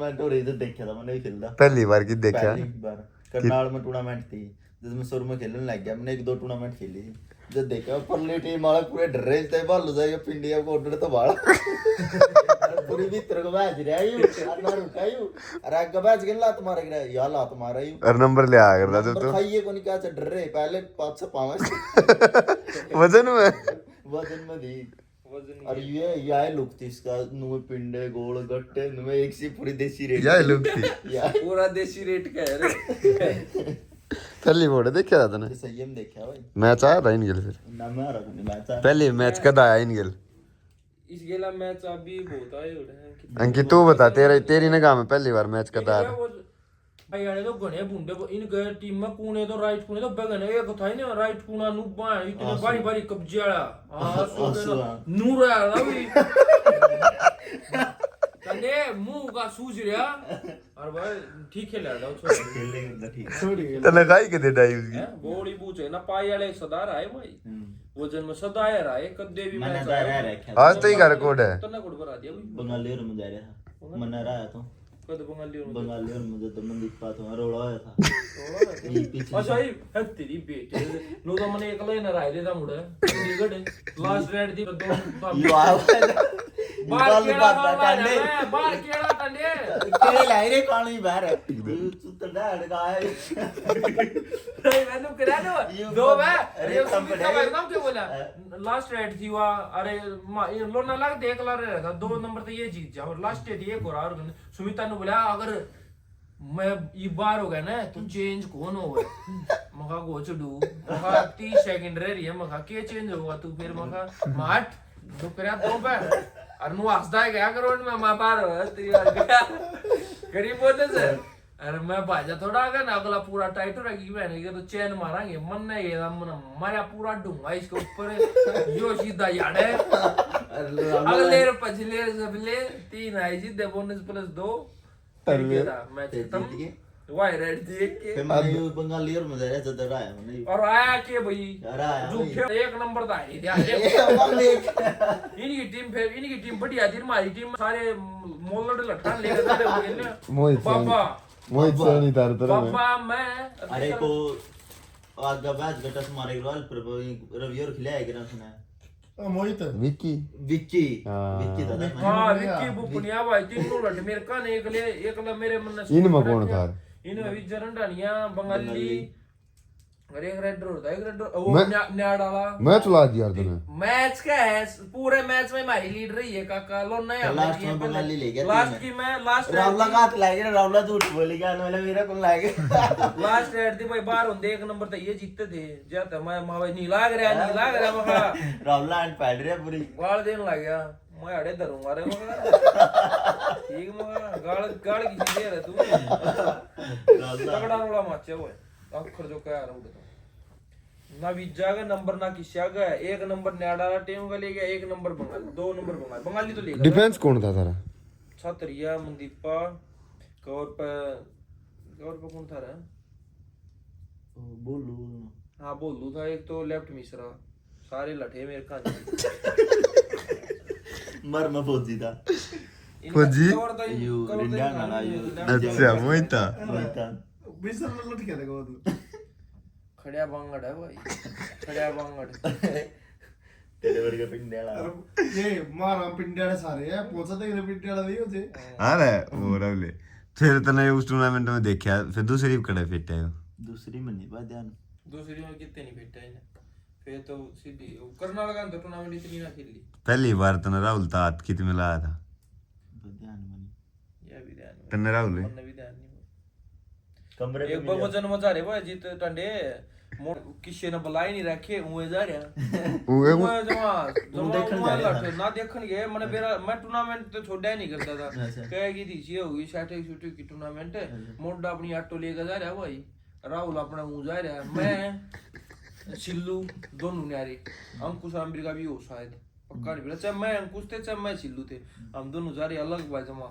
मैं ढोरे तो देखा था, मैंने भी खेलता पहली बार की देखा पहली बार करनाल में टूर्नामेंट थी, जब मैं शुरू में खेलने लग गया, मैंने 1-2 टूर्नामेंट खेली थी। जब देखा परली टीम वाला पूरे डर रहे थे, भालू जाएगा पिंडिया को ऑर्डर तो बाड़ा पूरी भीतर को बैच रहा यू ना रुका यू, अरे आगे बैच के लात मार गया या लात मारा यू और नंबर ले आ करता था नंबर खाइए को नहीं क्या डर रहे पहले 5 से 5 वजन में वजन में दी और ये आए लुक थी इसका, नुए पिंडे गोल गट्टे नुए एक सी पूरी देसी रेट यह लुक थी पूरा देसी रेट का है रे। पहली फोटो देखा था तूने? संयम देखा भाई, मैच आया था इनके फिर ना मैं आ रहा मैच आ पहले मैच कद आया इनके? इस गेला मैच अभी बहुत आए हो रहे हैं। अंकित तू बता तेरी निगाह में पहली बार मैच कद आया? भाई यार तो गने बुंडे को इन गए टीम में कूने तो राइट कूने तो बगने एक था ना राइट कूना नु बाय इतने बारी बारी कब्जे वाला हां सो नूर वाला भी तने मुंह का सूज रहा और भाई ठीक खेला था छोड़ खेलेंगे ठीक छोड़ तने गाय के दे डाई उसकी बॉडी पूछे ना पाई वाले सदा रहा है भाई वजन में सदा है रहा है कदे भी मैंने दायरा रखा आज तो ही का रिकॉर्ड है तने कोड बना दिया बंगाली और में दायरा था मैंने रहा तो कद बंगाली और मुझे तो मन दिख पाता हूं रोड़ा आया था अच्छा ये है तेरी बेटे नो तो मैंने एकला ही ना रहा देता मुड़े चंडीगढ़ लास्ट रेड थी तो यू आ बाल केड़ा टंडे बाल केड़ा टंडे के लाई रे कौन ही बाहर है तू तो डाड़ गाय नहीं मैंने करा दो दो बे अरे कंपनी का नाम क्या बोला लास्ट रेड थी हुआ अरे ये लोना लग देख ला रहा था 2 नंबर तो ये जीत जा और लास्ट रेड ये कोरा और सुमिता ने बोला अगर मैं ये बार हो गया ना तो चेंज कौन होगा मखा को चडू मखा 30 सेकंड रह रही है मखा के चेंज होगा तू फिर मखा माट तो करा दो पे और नु हंसदा है क्या करो में मां बार हो तेरी गरीब बोलते से अरे मैं भाजा थोड़ा अगर ना अगला पूरा टाइट हो रही मैंने के तो चैन मारेंगे मन नहीं ये मन मारा पूरा डूंगा इसके ऊपर यो सीधा याड़े अगले पछले सबले 3 आई जी दे बोनस +2 मैच खत्म वाई रेड देख के फिर मैं यू बंगाली और मजा आया जब आया मैंने और आया के भाई यार आया झूठे एक नंबर था इनकी टीम बढ़िया थी हमारी टीम सारे मोलड लठान लेकर जा रहे हो पापा मोहित सैनी तार पापा मैं अरे को आगे बैच गटस मारे रोल पर रवि और खिलाया गिरा सुना मोहित विक्की विक्की विक्की दादा हां विक्की बुपनिया भाई तीनों लड़ मेरे का ने एकला मेरे मन इन में कौन था? इन अभी जरंडानिया बंगाली अरे एक रेड होता है एक रेड वो न्याड़ वाला मैच ला दिया तूने? मैच का है पूरे मैच में हमारी लीड रही है काका लो नया लास्ट में बंगाली ले गया लास्ट की मैं लास्ट रावला का हाथ लागे रावला झूठ बोल गया वाला मेरा कौन लागे लास्ट रेड थी भाई बाहर होंगे एक नंबर तो ये जीतते थे जाता मैं भाई नहीं लाग रहा मगा रावला एंड पैड रे पूरी गाल देने लग गया मैं अड़े धरूंगा रे मगा ठीक मगा गाल की चीज है तू तगड़ा रोड़ा माचे वो अखर जो कह रहा हूं ना विजा का नंबर ना किस्सा का एक नंबर न्याड़ा टीम का ले गया एक नंबर बंगाल 2 नंबर बंगाली तो ले गया डिफेंस कौन था तारा? छतरिया मनदीपा कवर पे कौन था रे बोलू हां बोलू था एक तो लेफ्ट मिश्रा सारे लठे मेरे का मर में फौजी था फौजी यू रिंडा नाला यू अच्छा मोहित था बिसर लट के देखो तू खड़िया बांगड़ है भाई खड़िया बांगड़ तेरे वर्ग पिंडेला ये मारा पिंडियाड़े सारे है पहुंचा तक पिंडियाड़ा नहीं होते अरे वो रवले फिर तने उस टूर्नामेंट में देखा फिर दूसरी कड़े फिट है दूसरी में नहीं बा ध्यान दूसरी में कितने नहीं फिट है फिर तो सीधी करनाल का टूर्नामेंट इतनी ना खेली पहली बार तने राहुल था हाथ कित में लाया था ध्यान में ये भी ध्यान तने राहुल में भी ध्यान नहीं कमरे एक बार वजन मजा रे भाई जीत टंडे किसी ने बुलाई नहीं रखे हुए जा रहा वो ना देखन गए मैंने मेरा मैं टूर्नामेंट तो छोड़ा ही नहीं करता था कहेगी थी ये होगी 60 की टूर्नामेंट मोड़ा अपनी ऑटो लेकर जा रहा भाई राहुल अपना मुंह जा रहा मैं सिल्लू दोनों न्यारे अंकुश आमिर का भी हो शायद पक्का नहीं चाहे मैं अंकुश थे चाहे मैं सिल्लू थे हम दोनों जा रहे अलग भाई जमा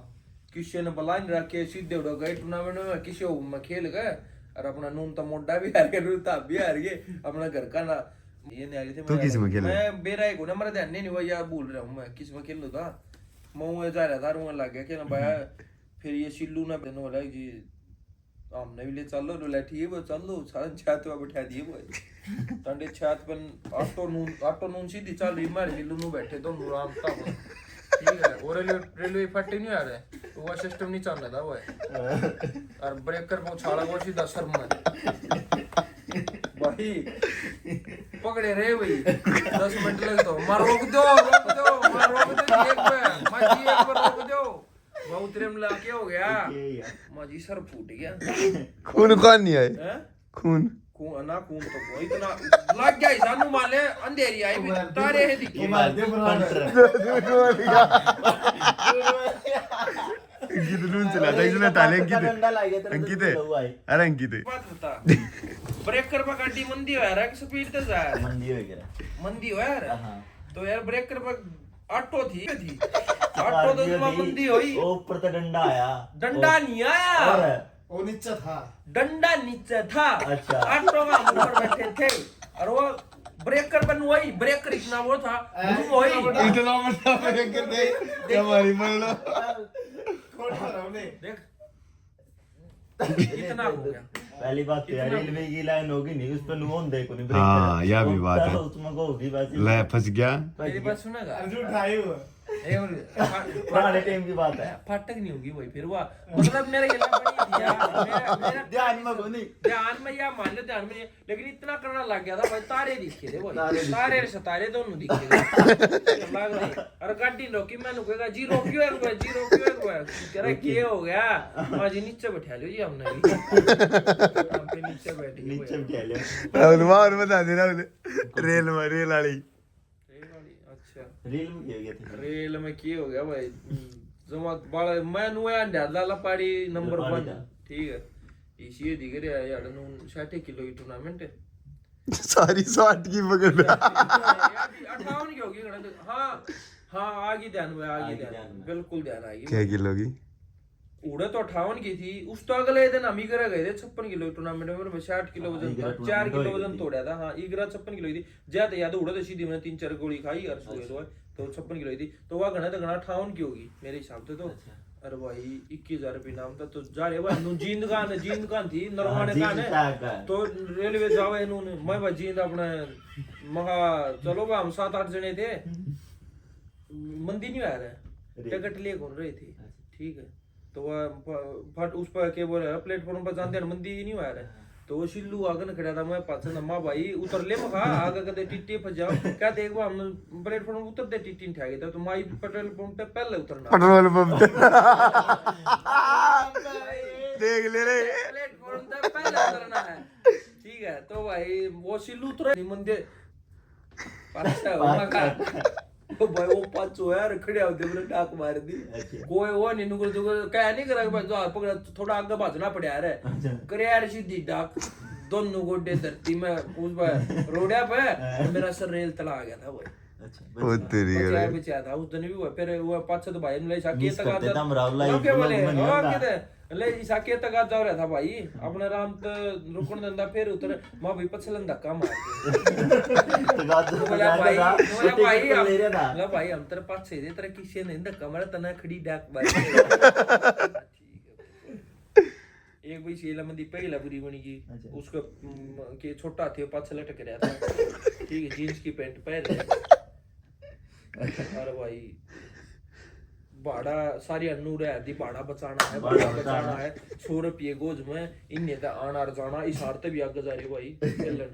किसी ने बुलाई नहीं रखे सीधे उड़ा गए टूर्नामेंट में किसी में खेल गए और अपना नून तो मोटा भी हार गए रूता भी हार गए अपना घर का ना ये नहीं आ रही थी तो किस में खेला? मैं बेरा एक होना मेरा ध्यान नहीं हुआ यार भूल रहा हूँ मैं किस में खेल था मैं जा रहा था रूम लग गया खेलना भाई फिर ये सिल्लू ना बनो वाला जी हमने भी ले चलो रोला ठीक है वो चलो सारे छत पे बैठा दिए वो तंडे छत पर ऑटो नून सीधी चल रही मार सिल्लू नु बैठे तो आराम तक ठीक है और रेलवे फटे नहीं आ रहे वो सिस्टम नहीं चल रहा वो और ब्रेकर को छाड़ा वो सीधा सर में भाई पकड़े रहे भाई 10 मिनट लग तो मार रोक दो मार रोक दो एक बार रोक दो वो उतरे में लाके हो गया माजी सर फूट गया खून कौन नहीं आए हैं खून खून तो कोई इतना लग गया सानू माले अंधेरी आई भी तारे है दिखे अंकित नून चला था इसने टाले अंकित अरे अंकित बात बता ब्रेकर पर गाड़ी मंदी हो यार स्पीड तो जा मंदी हो यार तो यार ब्रेकर पर ऑटो थी ऑटो तो जमा मंदी हुई ऊपर तो डंडा आया डंडा नहीं आया वो नीचे था डंडा नीचे था अच्छा ऑटो का ऊपर बैठे थे और वो ब्रेकर बन वही ब्रेकर इतना वो था वही इतना बड़ा ब्रेकर दे हमारी मान लो देख इतना हो गया पहली बात तो यार रेलवे की लाइन होगी नहीं उस पर नुन देखो नहीं हाँ, यह भी बात है। उसमें को होगी बस ले फंस गया मेरी बात सुनेगा अर्जुन उठाई हुआ पुराने टाइम की बात है फाटक नहीं होगी भाई फिर वो मतलब मेरा ये लंबा नहीं था मेरा ध्यान में नहीं ध्यान में या मान लो ध्यान में नहीं, लेकिन इतना करना लग गया था भाई तारे दिखे थे भाई तारे सितारे दोनों दिखे थे लग रही और गाड़ी रोकी मैंने कहा जी रोकियो एक बार कह रहा क्या हो गया आज नीचे बैठा लो जी हमने भी हम पे नीचे बैठे नीचे बैठा ले राहुल और बता दे राहुल रेल वाली अच्छा रील में क्या गया था रेल में क्या हो गया भाई जमा बड़ा मैं नुआ डाला पाड़ी नंबर 1 ठीक है इसी दिख रहा है यार 60 किलो की टूर्नामेंट है सारी 60 की पकड़ 58 की होगी हाँ हाँ आगे ध्यान में बिल्कुल ध्यान आएगी क्या किलो की उड़ा तो 58 की थी उस तो अगले दिन हम ही करा गए थे 56 किलो टूर्नामेंट में 60 किलो वजन था 4 किलो वजन तोड़ा था हाँ इगरा 56 किलो की थी ज्यादा याद उड़ा तो सीधी मैंने 3-4 गोली खाई और सोए तो 56 किलो की थी तो वह घना 58 की होगी मेरे हिसाब से तो अरे भाई 21,000 रुपये नाम था तो जा रहे भाई जींद कान थी नरवाने कान है तो रेलवे जावे इन्होंने मैं भाई जींद अपने मगा चलो भाई हम 7-8 जने थे मंदी नहीं आ रहा टिकट लिए घूम रहे थे ठीक है तो वह फट उस पर के बोले प्लेटफॉर्म पर जानते मंदी नहीं आ रहा तो वो शिल्लू आगे खड़ा था मैं पास अम्मा भाई उतर ले मखा आगे कदे टिट्टी फंस जाओ क्या देख वो हम प्लेटफॉर्म उतरते टिट्टी ठा गए तो माई पेट्रोल पंप पे पहले उतरना पेट्रोल पंप देख ले रे प्लेटफॉर्म पे पहले उतरना है ठीक है तो भाई वो शिल्लू उतरा मंदिर पाछा मखा तो भाई वो पांचो यार खड़े होते बोले डाक मार दी कोई वो नहीं नुकर तो क्या नहीं करा भाई जो पकड़ा थोड़ा आगे भागना पड़ा यार करे यार सीधी डाक दोनों गोडे धरती में उस पर रोड़ा पे मेरा सर रेल तला आ गया था भाई ओ तेरी बचा बचा था उस दिन भी हुआ फिर वो पाछे तो भाई ने ले साके तक आ जा क्या बोले ले साके तक आ जा रहा था भाई अपने राम तो रुकन दंदा फिर उतर मां भाई पछलन धक्का मार बोला भाई हम तेरे पास से तेरे किसी ने धक्का मारा तना खड़ी डाक मार एक भाई शेला मंदी पहला बुरी बनी की उसका के छोटा थे पाछे लटक रहा था ठीक है जींस की पैंट पहन अरे भाई भाड़ा सारी अनूर है दी भाड़ा बचाना है 100 रुपये गोज में इन्हें तो आना जाना इस हारते भी आगे जा रहे भाई चलन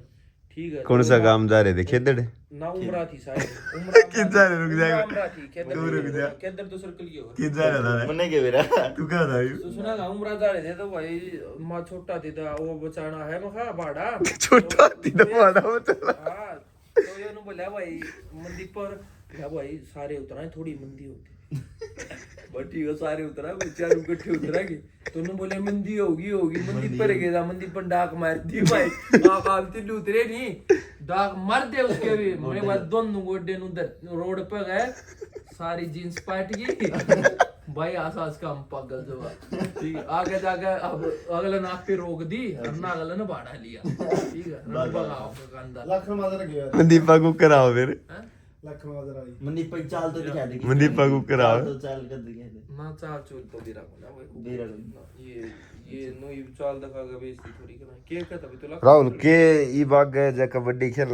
ठीक है कौन सा काम जा रहे थे खेदड़ ना उमरा थी शायद उमरा किधर रुक जाएगा उमरा थी खेदड़ तो सर्कल की होगा किधर था मने के मेरा तू कहां था तो सुना ना उमरा जा रहे थे तो भाई मां छोटा थी तो वो बचाना है मखा भाड़ा छोटा थी तो भाड़ा बचा हां तो ये नु बोला भाई मंदी पर या भाई सारे उतरा थोड़ी मंदी होती बटी वो सारे उतरा बेचारू इकट्ठे उतरा के तो उन्होंने बोले मंदी होगी मंदी पर गया मंदी पर डाक मार दी भाई आप आलती उतरे नहीं डाक मार दे उसके भी मेरे बाद दोनों गोडे उधर रोड पे गए सारी जींस पाट गई भाई आसास का हम पागल जवा ठीक है आगे जाके अब अगले नाक पे रोक दी और ना अगले ने भाड़ा लिया ठीक है रंबा गांव का गंदा लखन माजर गया दीपा को कराओ फिर लखनऊ वाली मनदीप चाल तो दिखा दे मनदीपा को कराओ। तो चाल कर दिखा दे ना चाल चूल तो बिरा को ना वो बेरा ये नो ये चाल दिखागा बेइज्जती थोड़ी करना के कहता भी तुला राहुल के ई बाग गए जा कबड्डी खेल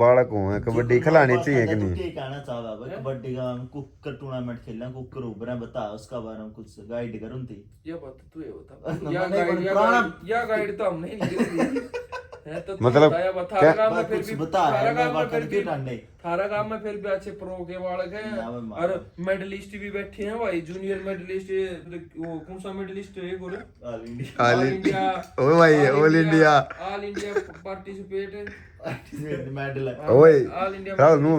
बालक हो कबड्डी खिलानी चाहिए कि नहीं? क्या कहना चाहता भाई कबड्डी का हम कुकर टूर्नामेंट खेलना कुकर उभरा बता उसका बारे में कुछ गाइड करूं थी ये बात तू ये बता नहीं, या गाइड तो हम नहीं निकली है तो मतलब थारा गांव में फिर कुछ भी बता थारा गांव में बात फिर क्यों भी टांडे थारा गांव में फिर भी अच्छे प्रो के बालक हैं ना, मैं मान और मेडलिस्ट भी बैठे हैं भाई जूनियर मेडलिस्ट वो कौन सा मेडलिस्ट है गोरे ऑल इंडिया ऑल इंडिया ओ भाई ऑल इंडिया पार्टिसिपेट मेडल ओए ऑल इंडिया राहुल नु